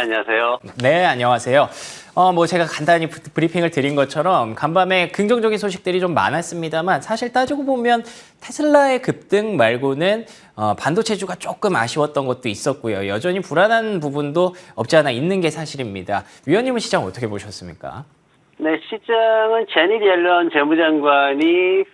안녕하세요. 네, 안녕하세요. 제가 간단히 브리핑을 드린 것처럼 간밤에 긍정적인 소식들이 좀 많았습니다만 사실 따지고 보면 테슬라의 급등 말고는 반도체주가 조금 아쉬웠던 것도 있었고요. 여전히 불안한 부분도 없지 않아 있는 게 사실입니다. 위원님은 시장 어떻게 보셨습니까? 네, 시장은 제닛 옐런 재무장관이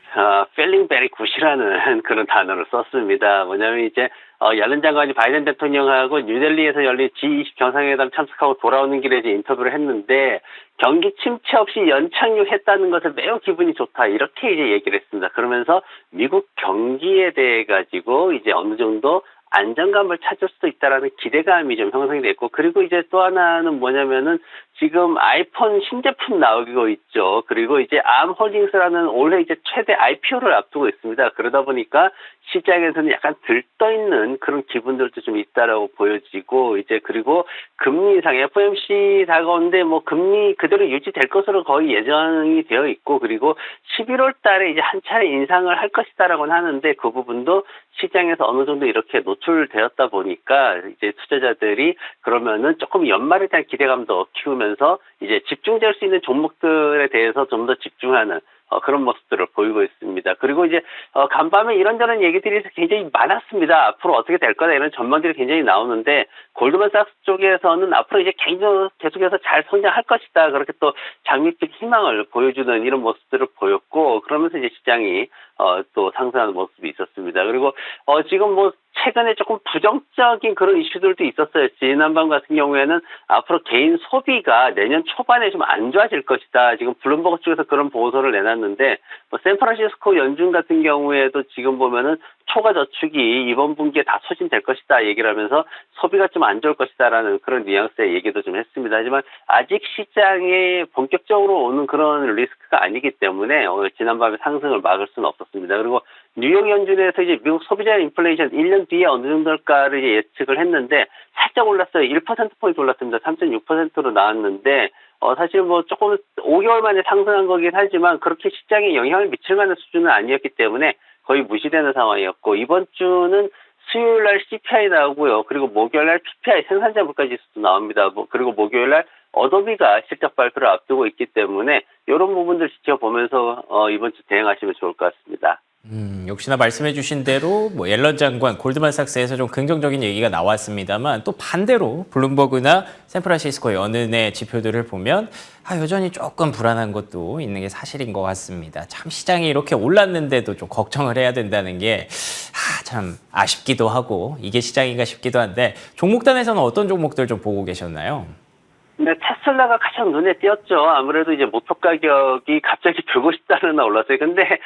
feeling very good이라는 그런 단어를 썼습니다. 뭐냐면 이제 옐런 장관이 바이든 대통령하고 뉴델리에서 열린 G20 정상회담 참석하고 돌아오는 길에 이제 인터뷰를 했는데 경기 침체 없이 연착륙했다는 것에 매우 기분이 좋다 이렇게 이제 얘기를 했습니다. 그러면서 미국 경기에 대해 가지고 이제 어느 정도 안정감을 찾을 수도 있다라는 기대감이 좀 형성이 됐고, 그리고 이제 또 하나는 뭐냐면은 지금 아이폰 신제품 나오고 있죠. 그리고 이제 암홀딩스라는 올해 이제 최대 IPO를 앞두고 있습니다. 그러다 보니까 시장에서는 약간 들떠있는 그런 기분들도 좀 있다라고 보여지고, 이제 그리고 금리 인상 FOMC 다가오는데 뭐 금리 그대로 유지될 것으로 거의 예정이 되어 있고, 그리고 11월 달에 이제 한 차례 인상을 할 것이다라고는 하는데 그 부분도 시장에서 어느 정도 이렇게 노출되었다 보니까 이제 투자자들이 그러면은 조금 연말에 대한 기대감도 키우면서 이제 집중될 수 있는 종목들에 대해서 좀 더 집중하는 그런 모습들을 보이고 있습니다. 그리고 이제 간밤에 이런저런 얘기들이 굉장히 많았습니다. 앞으로 어떻게 될 거다 이런 전망들이 굉장히 나오는데 골드만삭스 쪽에서는 앞으로 이제 계속해서 잘 성장할 것이다. 그렇게 또 장밋빛 희망을 보여주는 이런 모습들을 보였고, 그러면서 이제 시장이 또 상승하는 모습이 있었습니다. 그리고 지금 뭐 최근에 조금 부정적인 그런 이슈들도 있었어요. 지난밤 같은 경우에는 앞으로 개인 소비가 내년 초반에 좀 안 좋아질 것이다. 지금 블룸버그 쪽에서 그런 보고서를 내놨는데 뭐 샌프란시스코 연준 같은 경우에도 지금 보면은 초과 저축이 이번 분기에 다 소진될 것이다 얘기를 하면서 소비가 좀 안 좋을 것이다라는 그런 뉘앙스의 얘기도 좀 했습니다. 하지만 아직 시장에 본격적으로 오는 그런 리스크가 아니기 때문에 지난밤에 상승을 막을 수는 없었습니다. 그리고 뉴욕 연준에서 이제 미국 소비자 인플레이션 1년 뒤에 어느 정도일까를 이제 예측을 했는데 살짝 올랐어요. 1%포인트 올랐습니다. 3.6%로 나왔는데 사실 뭐 조금 5개월 만에 상승한 거긴 하지만 그렇게 시장에 영향을 미칠 만한 수준은 아니었기 때문에 거의 무시되는 상황이었고, 이번 주는 수요일 날 CPI 나오고요. 그리고 목요일 날 PPI 생산자 물가 지수도 나옵니다. 그리고 목요일 날 어도비가 실적 발표를 앞두고 있기 때문에 이런 부분들 지켜보면서 이번 주 대응하시면 좋을 것 같습니다. 역시나 말씀해주신 대로 뭐 옐런 장관, 골드만삭스에서 좀 긍정적인 얘기가 나왔습니다만 또 반대로 블룸버그나 샌프란시스코 연은의 지표들을 보면 여전히 조금 불안한 것도 있는 게 사실인 것 같습니다. 참 시장이 이렇게 올랐는데도 좀 걱정을 해야 된다는 게 참 아쉽기도 하고 이게 시장인가 싶기도 한데 종목단에서는 어떤 종목들 좀 보고 계셨나요? 네, 테슬라가 가장 눈에 띄었죠. 아무래도 이제 목표 가격이 갑자기 150달러나 올랐어요. 근데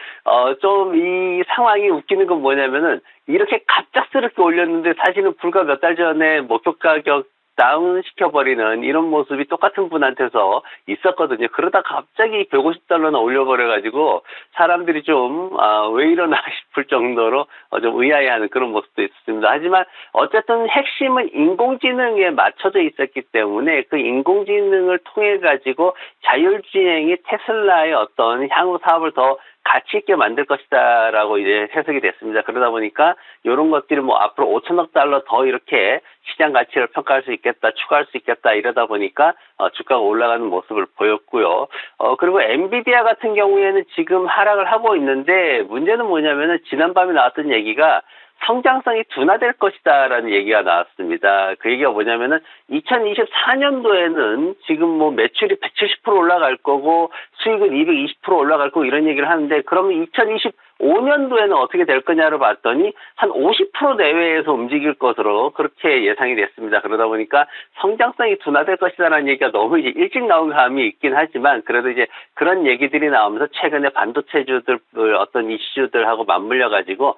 좀 이 상황이 웃기는 건 뭐냐면은 이렇게 갑작스럽게 올렸는데 사실은 불과 몇 달 전에 목표 가격 다운시켜버리는 이런 모습이 똑같은 분한테서 있었거든요. 그러다 갑자기 150달러나 올려버려가지고 사람들이 좀 왜 이러나 싶을 정도로 좀 의아해하는 그런 모습도 있었습니다. 하지만 어쨌든 핵심은 인공지능에 맞춰져 있었기 때문에 그 인공지능을 통해 가지고 자율주행이 테슬라의 어떤 향후 사업을 더 가치 있게 만들 것이다라고 이제 해석이 됐습니다. 그러다 보니까 이런 것들이 뭐 앞으로 5천억 달러 더 이렇게 시장 가치를 평가할 수 있겠다, 추가할 수 있겠다 이러다 보니까 주가가 올라가는 모습을 보였고요. 그리고 엔비디아 같은 경우에는 지금 하락을 하고 있는데 문제는 뭐냐면은 지난밤에 나왔던 얘기가 성장성이 둔화될 것이다라는 얘기가 나왔습니다. 그 얘기가 뭐냐면은 2024년도에는 지금 뭐 매출이 170% 올라갈 거고 수익은 220% 올라갈 거고 이런 얘기를 하는데, 그러면 2025년도에는 어떻게 될 거냐를 봤더니 한 50% 내외에서 움직일 것으로 그렇게 예상이 됐습니다. 그러다 보니까 성장성이 둔화될 것이다라는 얘기가 너무 이제 일찍 나온 감이 있긴 하지만 그래도 이제 그런 얘기들이 나오면서 최근에 반도체주들 어떤 이슈들하고 맞물려 가지고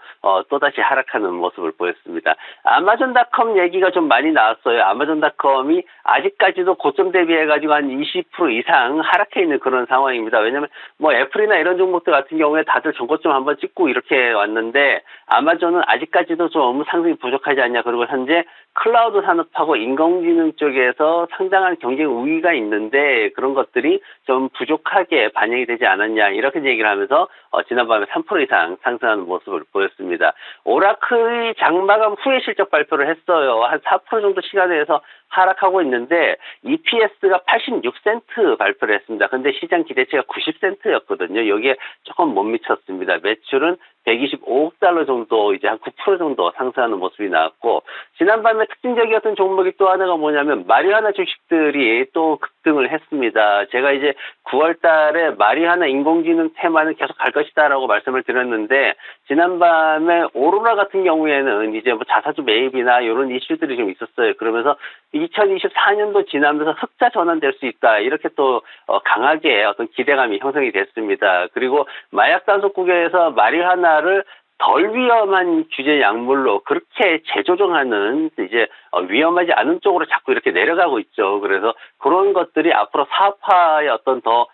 또다시 하락하는 모습을 보였습니다. 아마존닷컴 얘기가 좀 많이 나왔어요. 아마존닷컴이 아직까지도 고점 대비해 가지고 한 20% 이상 하락해 있는 그런 상황입니다. 왜냐하면 뭐 애플이나 이런 종목들 같은 경우에 다들 전고점 한번 찍고 이렇게 왔는데 아마존은 아직까지도 좀 상승이 부족하지 않냐. 그리고 현재 클라우드 산업하고 인공지능 쪽에서 상당한 경쟁 우위가 있는데 그런 것들이 좀 부족하게 반영이 되지 않았냐 이렇게 얘기를 하면서 지난밤에 3% 이상 상승하는 모습을 보였습니다. 오라클이 장마감 후에 실적 발표를 했어요. 한 4% 정도 시간에서 하락하고 있는데 EPS가 86센트 발표를 했습니다. 근데 시장 기대치가 90센트였거든요. 여기에 조금 못 미쳤습니다. 매출은 125억 달러 정도, 이제 한 9% 정도 상승하는 모습이 나왔고, 지난밤에 특징적이었던 종목이 또 하나가 뭐냐면, 마리화나 주식들이 또 급등을 했습니다. 제가 이제 9월 달에 마리화나 인공지능 테마는 계속 갈 것이다라고 말씀을 드렸는데, 지난밤에 오로라 같은 경우에는 이제 뭐 자사주 매입이나 이런 이슈들이 좀 있었어요. 그러면서 2024년도 지나면서 흑자 전환될 수 있다. 이렇게 또 강하게 어떤 기대감이 형성이 됐습니다. 그리고 마약 단속국에서 마리화나를 덜 위험한 규제 약물로 그렇게 재조정하는 이제 위험하지 않은 쪽으로 자꾸 이렇게 내려가고 있죠. 그래서 그런 것들이 앞으로 사업화의 어떤 더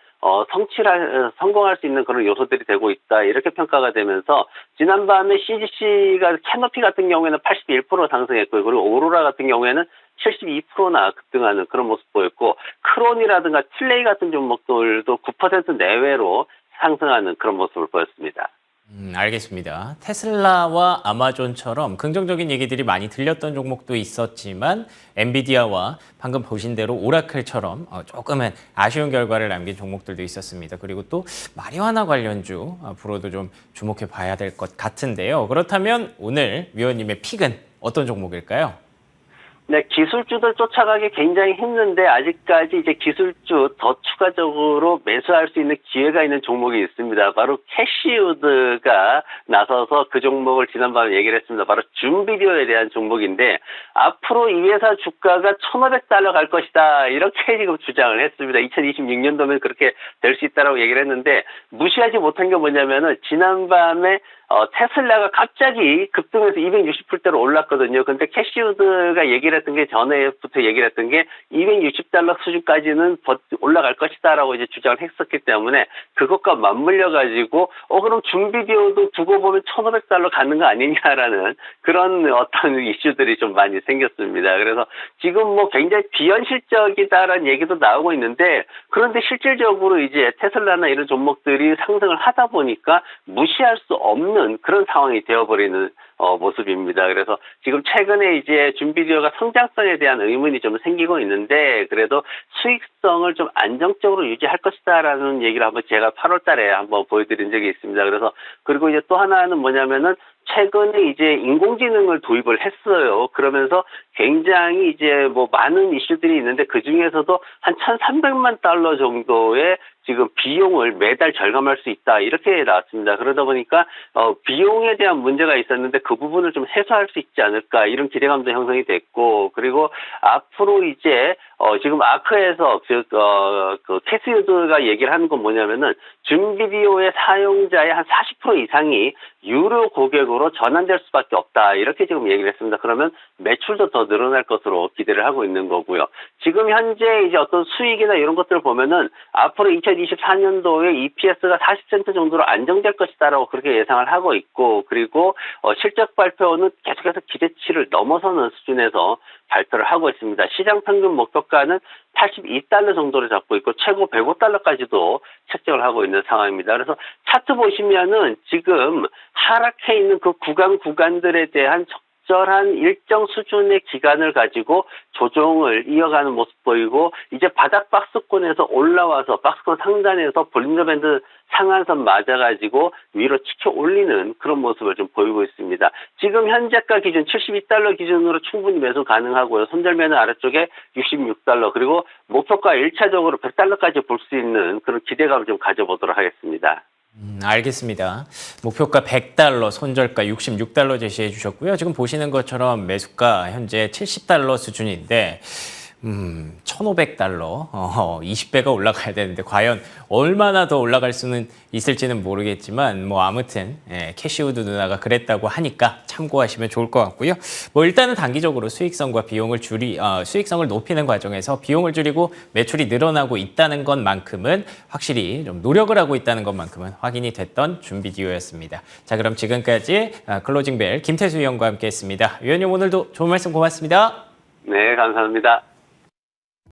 성공할 수 있는 그런 요소들이 되고 있다. 이렇게 평가가 되면서 지난밤에 CGC가 캐노피 같은 경우에는 81% 상승했고요. 그리고 오로라 같은 경우에는 72%나 급등하는 그런 모습 보였고 크론이라든가 틸레이 같은 종목들도 9% 내외로 상승하는 그런 모습을 보였습니다. 알겠습니다. 테슬라와 아마존처럼 긍정적인 얘기들이 많이 들렸던 종목도 있었지만 엔비디아와 방금 보신 대로 오라클처럼 조금은 아쉬운 결과를 남긴 종목들도 있었습니다. 그리고 또 마리화나 관련주 앞으로도 좀 주목해 봐야 될 것 같은데요. 그렇다면 오늘 위원님의 픽은 어떤 종목일까요? 네, 기술주들 쫓아가기 굉장히 힘든데 아직까지 이제 기술주 더 추가적으로 매수할 수 있는 기회가 있는 종목이 있습니다. 바로 캐시우드가 나서서 그 종목을 지난번에 얘기를 했습니다. 바로 줌비디오에 대한 종목인데 앞으로 이 회사 주가가 1,500달러 갈 것이다. 이렇게 지금 주장을 했습니다. 2026년도면 그렇게 될 수 있다라고 얘기를 했는데 무시하지 못한 게 뭐냐면은 지난밤에 테슬라가 갑자기 급등해서 260불대로 올랐거든요. 근데 캐시우드가 얘기를 했던 게 전에부터 얘기를 했던 게 260달러 수준까지는 올라갈 것이다라고 이제 주장을 했었기 때문에 그것과 맞물려 가지고 그럼 줌비디오도 두고 보면 1,500달러 가는 거 아니냐라는 그런 어떤 이슈들이 좀 많이 생겼습니다. 그래서 지금 뭐 굉장히 비현실적이다라는 얘기도 나오고 있는데 그런데 실질적으로 이제 테슬라나 이런 종목들이 상승을 하다 보니까 무시할 수 없는 그런 상황이 되어버리는 모습입니다. 그래서 지금 최근에 이제 줌비디오가 성장성에 대한 의문이 좀 생기고 있는데 그래도 수익성을 좀 안정적으로 유지할 것이다라는 얘기를 한번 제가 8월 달에 한번 보여드린 적이 있습니다. 그래서 그리고 이제 또 하나는 뭐냐면은 최근에 이제 인공지능을 도입을 했어요. 그러면서 굉장히 이제 뭐 많은 이슈들이 있는데 그 중에서도 한 1,300만 달러 정도의 지금 비용을 매달 절감할 수 있다. 이렇게 나왔습니다. 그러다 보니까 비용에 대한 문제가 있었는데 그 부분을 좀 해소할 수 있지 않을까 이런 기대감도 형성이 됐고 그리고 앞으로 이제 지금 아크에서 그 캐시우드가 얘기를 하는 건 뭐냐면은 줌비디오의 사용자의 한 40% 이상이 유료 고객으로 전환될 수밖에 없다. 이렇게 지금 얘기를 했습니다. 그러면 매출도 더 늘어날 것으로 기대를 하고 있는 거고요. 지금 현재 이제 어떤 수익이나 이런 것들을 보면은 앞으로 2024년도에 EPS가 40센트 정도로 안정될 것이다라고 그렇게 예상을 하고 있고 그리고 실적 발표는 계속해서 기대치를 넘어서는 수준에서 발표를 하고 있습니다. 시장 평균 목표가는 82달러 정도를 잡고 있고 최고 105달러까지도 책정을 하고 있는 상황입니다. 그래서 차트 보시면은 지금 하락해 있는 그 구간들에 대한 적절한 일정 수준의 기간을 가지고 조정을 이어가는 모습 보이고 이제 바닥 박스권에서 올라와서 박스권 상단에서 볼린저 밴드 상한선 맞아가지고 위로 치켜 올리는 그런 모습을 좀 보이고 있습니다. 지금 현재가 기준 72달러 기준으로 충분히 매수 가능하고요. 손절매는 아래쪽에 66달러 그리고 목표가 1차적으로 100달러까지 볼 수 있는 그런 기대감을 좀 가져보도록 하겠습니다. 알겠습니다. 목표가 100달러, 손절가 66달러 제시해 주셨고요. 지금 보시는 것처럼 매수가 현재 70달러 수준인데 $1,500, 20배가 올라가야 되는데 과연 얼마나 더 올라갈 수는 있을지는 모르겠지만 뭐 아무튼 캐시우드 누나가 그랬다고 하니까 참고하시면 좋을 것 같고요. 뭐 일단은 단기적으로 수익성과 비용을 수익성을 높이는 과정에서 비용을 줄이고 매출이 늘어나고 있다는 것만큼은 확실히 좀 노력을 하고 있다는 것만큼은 확인이 됐던 준 비디오였습니다. 자, 그럼 지금까지 클로징벨 김태수 위원과 함께했습니다. 위원님 오늘도 좋은 말씀 고맙습니다. 네, 감사합니다.